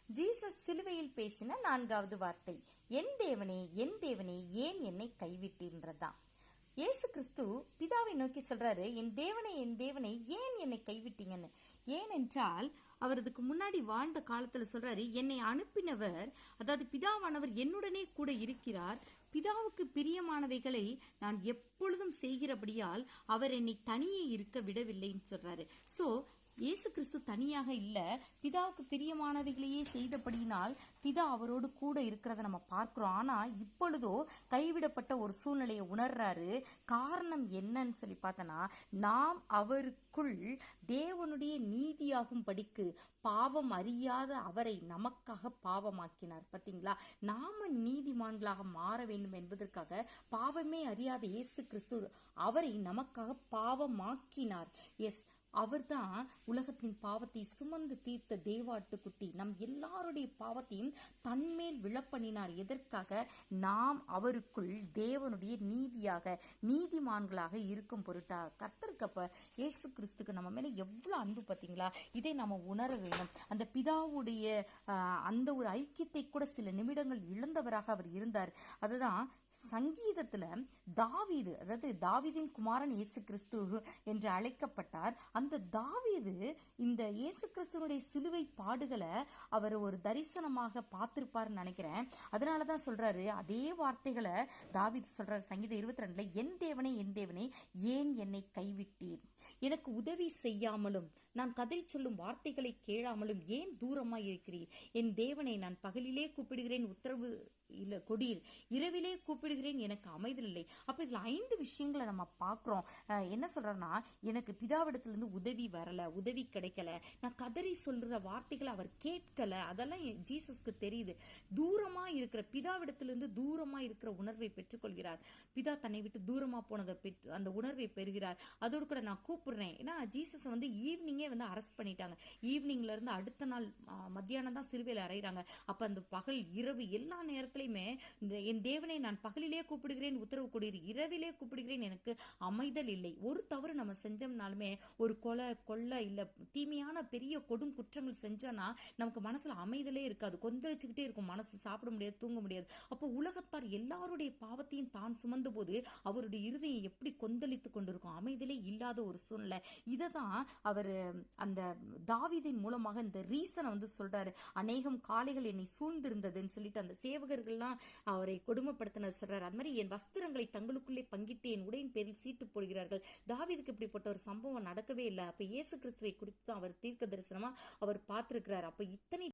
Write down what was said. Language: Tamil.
ஜீசஸ் சிலுவையில் பேசின 4வது வார்த்தை, என் தேவனே என் தேவனே ஏன் என்னை கைவிட்டீன்றதான். இயேசு கிறிஸ்து பிதாவை நோக்கி சொல்றாரு, என் தேவனே ஏன் என்னை கைவிட்டீங்கன்னு. ஏனென்றால் அவர் இதுக்கு முன்னாடி வாழ்ந்த காலத்துல சொல்றாரு, என்னை அனுப்பினவர், அதாவது பிதாவானவர் என்னுடனே கூட இருக்கிறார், பிதாவுக்கு பிரியமானவைகளை நான் எப்பொழுதும் செய்கிறபடியால் அவர் என்னை தனியே இருக்க விடவில்லைன்னு சொல்றாரு. சோ இயேசு கிறிஸ்து தனியாக இல்லை, பிதாவுக்கு பிரியமானவைகளையே செய்தபடியினால் பிதா அவரோடு கூட இருக்கிறத நம்ம பார்க்கிறோம். ஆனால் இப்பொழுதோ கைவிடப்பட்ட ஒரு சூழ்நிலையை உணர்றாரு. காரணம் என்னன்னு சொல்லி பார்த்தோன்னா, நாம் அவருக்குள் தேவனுடைய நீதியாகும் படிக்கு பாவம் அறியாத அவரை நமக்காக பாவமாக்கினார். பார்த்தீங்களா, நாம நீதிமான்களாக மாற வேண்டும் என்பதற்காக பாவமே அறியாத இயேசு கிறிஸ்து அவரை நமக்காக பாவமாக்கினார். எஸ், அவர்தான் உலகத்தின் பாவத்தை சுமந்து தீர்த்த தேவாட்டுக்குட்டி. நம் எல்லாருடைய பாவத்தையும் தன்மேல் விழப்பண்ணினார். எதற்காக? நாம் அவருக்குள் தேவனுடைய நீதிமான்களாக இருக்கும் பொருட்டாக. கர்த்தருக்கப்ப இயேசு கிறிஸ்துக்கு நம்ம மேல எவ்வளவு அன்பு பார்த்தீங்களா. இதை நம்ம உணர வேணும். அந்த பிதாவுடைய அந்த ஒரு ஐக்கியத்தை கூட சில நிமிடங்கள் இழந்தவராக அவர் இருந்தார். அதுதான் சங்கீதத்துல தாவீது, அதாவது தாவீதின் குமாரன் இயேசு கிறிஸ்து என்று அழைக்கப்பட்டார். அந்த தாவீது இந்த இயேசு கிறிஸ்துவனுடைய சிலுவை பாடுகளை அவர் ஒரு தரிசனமாக பார்த்திருப்பார்னு நினைக்கிறேன். அதனாலதான் சொல்றாரு, அதே வார்த்தைகளை தாவீது சொல்றாரு சங்கீதம் 22, என் தேவனே ஏன் என்னை கைவிட்டீர், எனக்கு உதவி செய்யாமலும் நான் கதை சொல்லும் வார்த்தைகளை கேளாமலும் ஏன் தூரமாய் இருக்கிறீர், என் தேவனை நான் பகலிலே கூப்பிடுகிறேன் உத்தரவு இல்லை கொடீர், இரவிலே கூப்பிடுகிறேன் எனக்கு அமைதல் இல்லை. அப்போ இதில் 5 விஷயங்களை நம்ம பார்க்குறோம். என்ன சொல்கிறேன்னா, எனக்கு பிதாவிடத்துலேருந்து உதவி வரலை, உதவி கிடைக்கல, நான் கதறி சொல்கிற வார்த்தைகளை அவர் கேட்கலை, அதெல்லாம் ஜீசஸ்க்கு தெரியுது. தூரமாக இருக்கிற பிதாவிடத்திலிருந்து தூரமாக இருக்கிற உணர்வை பெற்றுக்கொள்கிறார். பிதா தன்னை விட்டு தூரமாக போனதை அந்த உணர்வை பெறுகிறார். அதோடு கூட நான் கூப்பிடுறேன். ஏன்னா ஜீசஸ் ஈவினிங்கே அரெஸ்ட் பண்ணிட்டாங்க. ஈவினிங்லேருந்து அடுத்த நாள் மத்தியானம் தான் சிலுவையில் அறையிறாங்க. அப்போ அந்த பகல் இரவு எல்லா நேரத்திலையுமே என் தேவனை நான் பகலிலே கூப்பிடுகிறேன் உத்தரவு கொடீர், இரவிலே கூப்பிடுகிறேன் எனக்கு அமைதல் இல்லை. ஒரு தவறு நம்ம செஞ்சோம்னாலுமே, ஒரு கொலை இல்லை தீமையான பெரிய கொடும் குற்றங்கள் செஞ்சோன்னா நமக்கு மனசுல அமைதலே இருக்காது, கொந்தளிச்சுக்கிட்டே இருக்கும், மனசு சாப்பிட முடியாது, தூங்க முடியாது. அப்போ உலகத்தார் எல்லாருடைய பாவத்தையும் தான் சுமந்த போது அவருடைய இருதயம் எப்படி கொந்தளித்து கொண்டிருக்கும், அமைதலே இல்லாத ஒரு சூழ்நிலை. இதை தான் அவர் அந்த தாவீதின் மூலமாக இந்த ரீசனை சொல்றாரு. அநேகம் காளைகள் என்னை சூழ்ந்திருந்ததுன்னு சொல்லிட்டு அந்த சேவகர்கள்லாம் அவரை கொடுமைப்படுத்தினது சொல்றாரு. அது மாதிரி என் வஸ்திரங்களை தங்களுக்குள்ளே பங்கிட்டு என் உடையின் பேரில் சீட்டு போடுகிறார்கள். தாவீதுக்கு இப்படிப்பட்ட ஒரு சம்பவம் நடக்கவே இல்லை. அப்ப இயேசு கிறிஸ்துவை குறித்து அவர் தீர்க்க தரிசனமா அவர் பார்த்திருக்கிறார். அப்ப இத்தனை